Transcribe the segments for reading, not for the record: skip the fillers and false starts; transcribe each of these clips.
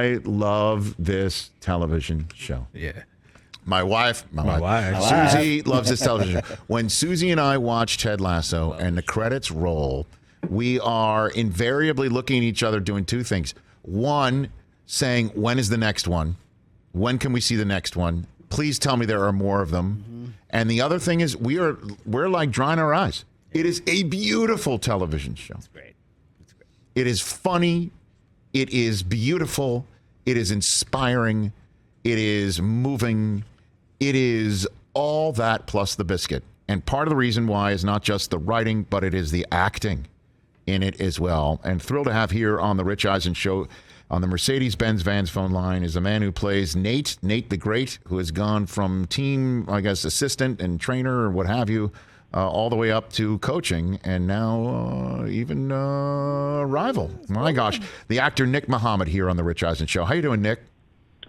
I love this television show. Yeah. My wife. Susie loves this television show. When Susie and I watch Ted Lasso and the credits roll, we are invariably looking at each other doing two things. One, saying, when is the next one? When can we see the next one? Please tell me there are more of them. Mm-hmm. And the other thing is we're like drying our eyes. It is a beautiful television show. It's great. It's great. It is funny. It is beautiful. It is inspiring. It is moving. It is all that plus the biscuit. And part of the reason why is not just the writing, but it is the acting in it as well. And thrilled to have here on the Rich Eisen Show on the Mercedes-Benz Vans phone line is a man who plays Nate the Great, who has gone from team, I guess, assistant and trainer or what have you, all the way up to coaching, and now even rival. My gosh. The actor Nick Mohammed here on the Rich Eisen Show. How you doing, Nick?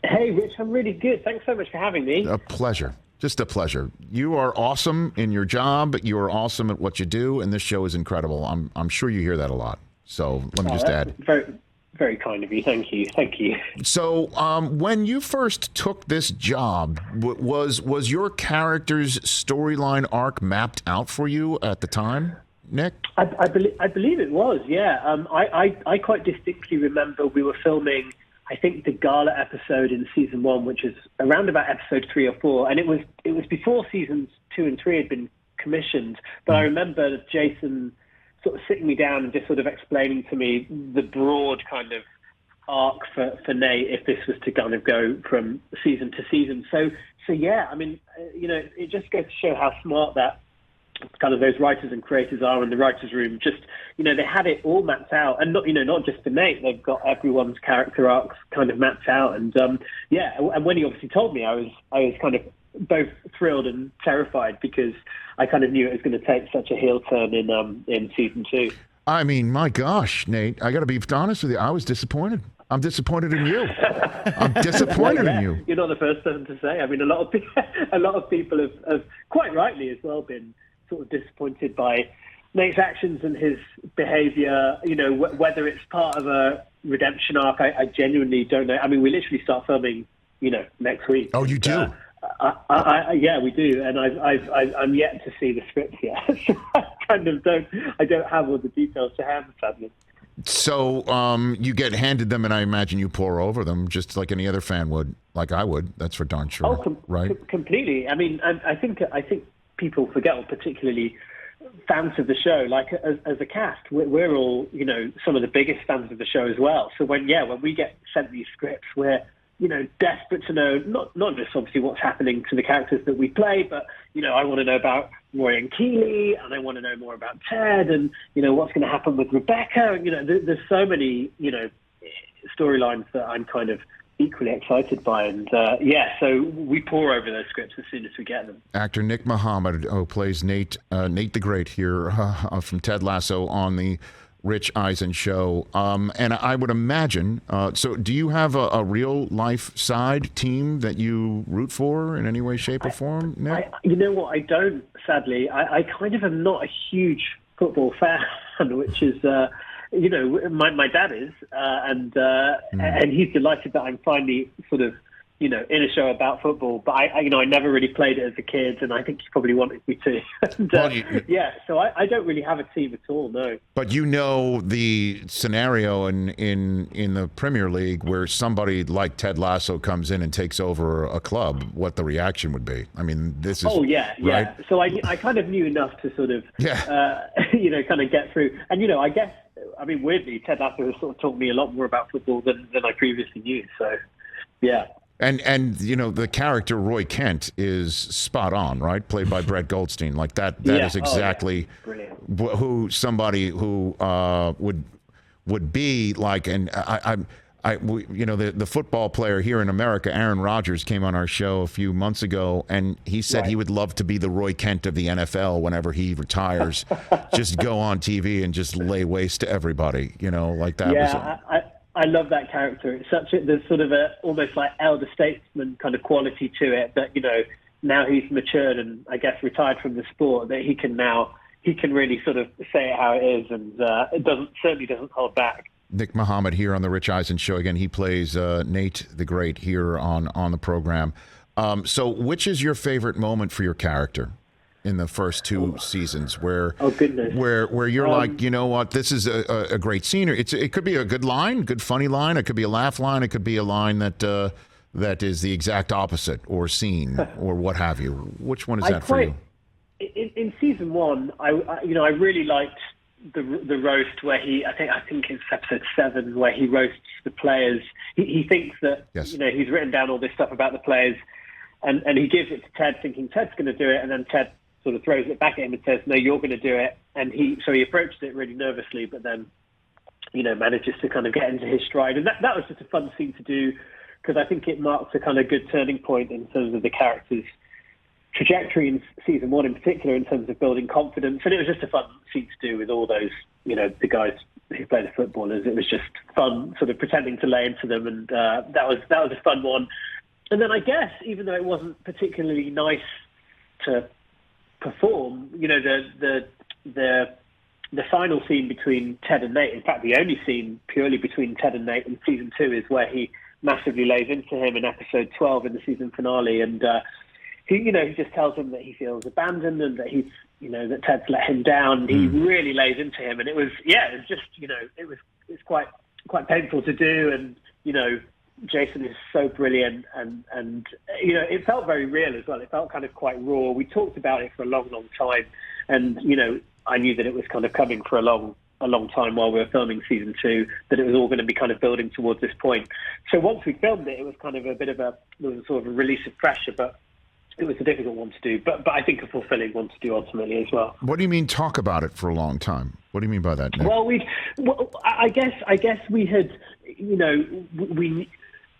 Hey, Rich, I'm really good. Thanks so much for having me. A pleasure. Just a pleasure. You are awesome in your job. You are awesome at what you do, and this show is incredible. I'm sure you hear that a lot. So let me just add. Very, very kind of you. Thank you. Thank you. So when you first took this job, was your character's storyline arc mapped out for you at the time, Nick? I believe it was, yeah. I quite distinctly remember we were filming, I think, the gala episode in season 1, which is around about episode 3 or 4, and it was before seasons 2 and 3 had been commissioned. But I remember Jason sort of sitting me down and just sort of explaining to me the broad kind of arc for Nate if this was to kind of go from season to season. So yeah, I mean, it just goes to show how smart that kind of those writers and creators are in the writers' room. Just, they had it all mapped out, and not just for Nate. They've got everyone's character arcs kind of mapped out, and yeah. And when he obviously told me, I was kind of both thrilled and terrified because I kind of knew it was going to take such a heel turn in season 2. I mean, my gosh, Nate, I got to be honest with you. I was disappointed. I'm disappointed in you. I'm disappointed in you. You're not the first person to say. I mean, a lot of people have quite rightly as well been sort of disappointed by Nate's actions and his behavior, whether it's part of a redemption arc, I genuinely don't know. I mean, we literally start filming, next week. Oh, you do? Yeah, we do, and I'm yet to see the script yet. So I don't have all the details to hand, sadly. So you get handed them, and I imagine you pour over them just like any other fan would, like I would. That's for darn sure, right? Completely. I mean, I think people forget, or particularly fans of the show, like as a cast, we're all, some of the biggest fans of the show as well. So when we get sent these scripts, we're, desperate to know, not just obviously what's happening to the characters that we play, but, I want to know about Roy and Keely, and I want to know more about Ted, and, what's going to happen with Rebecca. And, there's so many, storylines that I'm kind of equally excited by, and so we pour over those scripts as soon as we get them. Actor Nick Mohammed, who plays Nate the Great here from Ted Lasso on the Rich Eisen Show, and I would imagine. So, do you have a real life side team that you root for in any way, shape, or form, Nick? You know what? I don't. Sadly, I kind of am not a huge football fan, which is. My dad is, and he's delighted that I'm finally sort of, in a show about football. But I never really played it as a kid, and I think he probably wanted me to. And, so I don't really have a team at all, no. But the scenario in the Premier League where somebody like Ted Lasso comes in and takes over a club, what the reaction would be. I mean, this is... Oh, yeah, right? Yeah. So I kind of knew enough to sort of, kind of get through. And, I guess, weirdly, Ted Lasso has sort of taught me a lot more about football than I previously knew. So, yeah. And the character Roy Kent is spot on, right? Played by Brett Goldstein. Like that is exactly who somebody who would be like. And the football player here in America, Aaron Rodgers, came on our show a few months ago, and he said he would love to be the Roy Kent of the NFL whenever he retires. Just go on TV and just lay waste to everybody, like that. Yeah, I love that character. It's there's sort of a almost like elder statesman kind of quality to it that, now he's matured and I guess retired from the sport, that he can really sort of say it how it is, and it certainly doesn't hold back. Nick Mohammed here on the Rich Eisen Show. Again, he plays Nate the Great here on the program. So which is your favorite moment for your character in the first two seasons where where you're like, you know what, this is a great scene? It could be a good line, good funny line. It could be a laugh line. It could be a line that is the exact opposite or scene or what have you. Which one is that for you? In season one, I really liked the roast where I think it's episode 7 where he roasts the players. He thinks that he's written down all this stuff about the players, and he gives it to Ted, thinking Ted's going to do it, and then Ted sort of throws it back at him and says, "No, you're going to do it." And he approaches it really nervously, but then manages to kind of get into his stride, and that was just a fun scene to do because I think it marks a kind of good turning point in terms of the character's trajectory in season 1 in particular in terms of building confidence. And it was just a fun scene to do with all those, the guys who play the footballers. It was just fun sort of pretending to lay into them. And that was a fun one. And then I guess, even though it wasn't particularly nice to perform, the final scene between Ted and Nate, in fact, the only scene purely between Ted and Nate in season 2 is where he massively lays into him in episode 12 in the season finale. And, he just tells him that he feels abandoned and that that Ted's let him down. He really lays into him, and it was just it's quite painful to do. And Jason is so brilliant, and it felt very real as well. It felt kind of quite raw. We talked about it for a long, long time, and I knew that it was kind of coming for a long time while we were filming season 2, that it was all going to be kind of building towards this point. So once we filmed it, it was kind of there was a sort of a release of pressure, but it was a difficult one to do, but I think a fulfilling one to do ultimately as well. What do you mean talk about it for a long time? What do you mean by that, Nick? Well, I guess we had,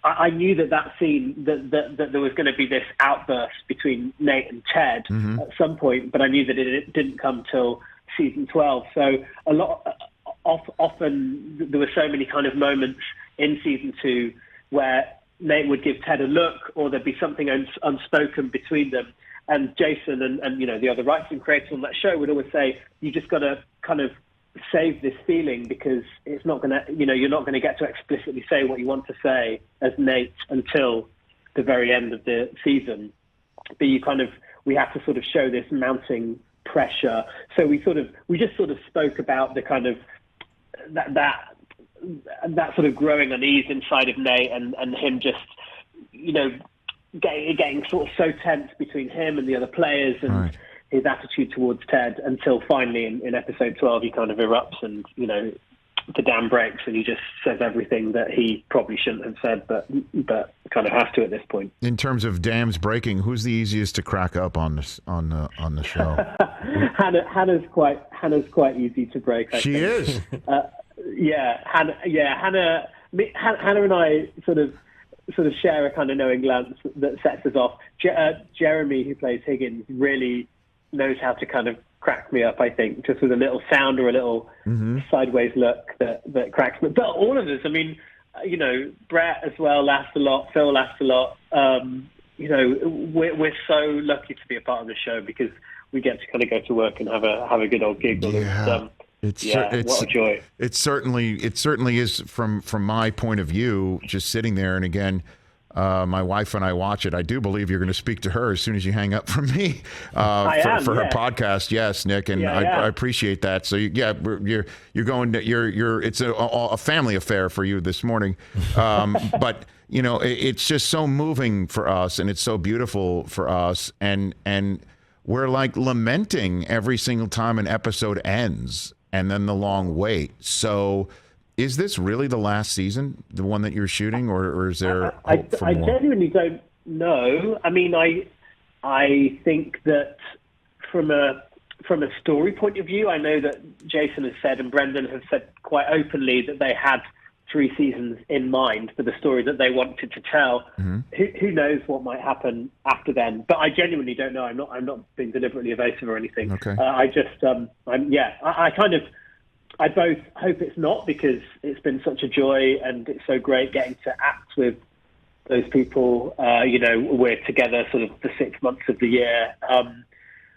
I knew that scene, that there was going to be this outburst between Nate and Ted at some point, but I knew that it didn't come till season 12. So often there were so many kind of moments in season 2 where Nate would give Ted a look, or there'd be something unspoken between them. And Jason and the other writers and creators on that show would always say, you just got to kind of save this feeling because it's not going to, you're not going to get to explicitly say what you want to say as Nate until the very end of the season. But we have to sort of show this mounting pressure. So we just sort of spoke about the kind of that sort of growing unease inside of Nate and him just, getting sort of so tense between him and the other players and his attitude towards Ted until finally in episode 12 he kind of erupts and, the dam breaks and he just says everything that he probably shouldn't have said, but kind of has to at this point. In terms of dams breaking, who's the easiest to crack up on the show? Hannah's quite easy to break. She is. Hannah and I sort of share a kind of knowing glance that sets us off. Jeremy, who plays Higgins, really knows how to kind of crack me up, I think, just with a little sound or a little sideways look that cracks me. But all of us, I mean, Brett as well laughs a lot, Phil laughs a lot. We're so lucky to be a part of the show because we get to kind of go to work and have a good old giggle. Yeah. What a joy. It certainly is from my point of view, just sitting there. And again, my wife and I watch it. I do believe you're going to speak to her as soon as you hang up from me for her podcast. Yes, Nick, and I appreciate that. So you're going to it's a family affair for you this morning, but it's just so moving for us, and it's so beautiful for us, and we're like lamenting every single time an episode ends. And then the long wait. So is this really the last season, the one that you're shooting, or is there hope for more? I genuinely don't know. I mean, I think that from a story point of view, I know that Jason has said and Brendan have said quite openly that they had 3 seasons in mind for the story that they wanted to tell. Who knows what might happen after then? But I genuinely don't know. I'm not being deliberately evasive or anything. Okay. I both hope it's not because it's been such a joy and it's so great getting to act with those people. We're together sort of for 6 months of the year.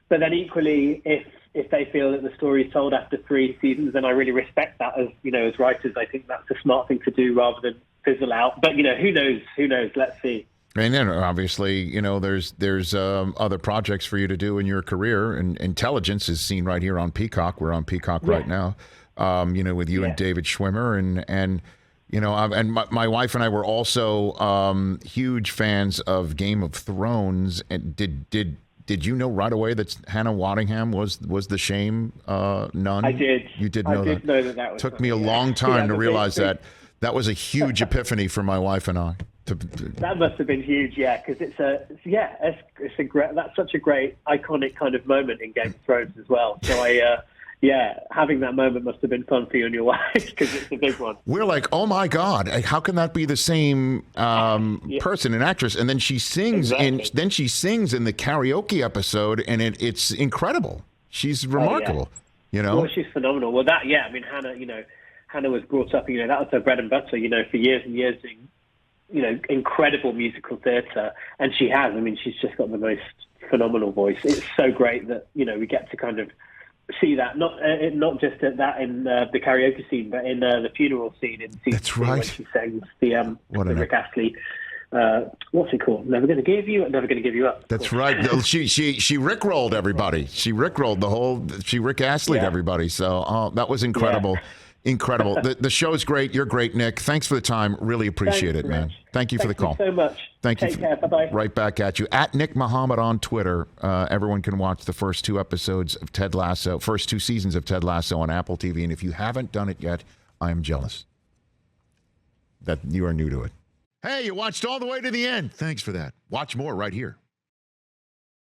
But then equally, if they feel that the story's told after 3 seasons, then I really respect that as, as writers. I think that's a smart thing to do rather than fizzle out. But, who knows? Who knows? Let's see. And then obviously, there's other projects for you to do in your career. And Intelligence is seen right here on Peacock. We're on Peacock right now, with you and David Schwimmer. And my wife and I were also huge fans of Game of Thrones. And did you know right away that Hannah Waddingham was the shame nun? I did. You did know that? I did know that was Took me a long time to realize that. That was a huge epiphany for my wife and I. That must have been huge, because it's a great. That's such a great, iconic kind of moment in Game of Thrones as well. So having that moment must have been fun for you and your wife because it's a big one. We're like, oh my God, how can that be the same person, an actress? And then she sings in the karaoke episode, and it's incredible. She's remarkable. Well, she's phenomenal. Well, Hannah was brought up. That was her bread and butter. For years and years doing, incredible musical theatre, and she has. She's just got the most phenomenal voice. It's so great that we get to kind of see that not just at that in the karaoke scene, but in the funeral scene in season 2 when she sings the Rick Astley. What's it called? Never Gonna Give You Up. That's right. She rickrolled everybody. She rickrolled the whole. She Rick Astley'd everybody. So that was incredible. Yeah. Incredible. The show's great. You're great, Nick. Thanks for the time. Really appreciate it, man. Thank you for the call. Thank you so much. Thank you. Take care. Bye-bye. Right back at you. At Nick Mohammed on Twitter. Everyone can watch the first 2 episodes of Ted Lasso, first 2 seasons of Ted Lasso on Apple TV. And if you haven't done it yet, I am jealous that you are new to it. Hey, you watched all the way to the end. Thanks for that. Watch more right here.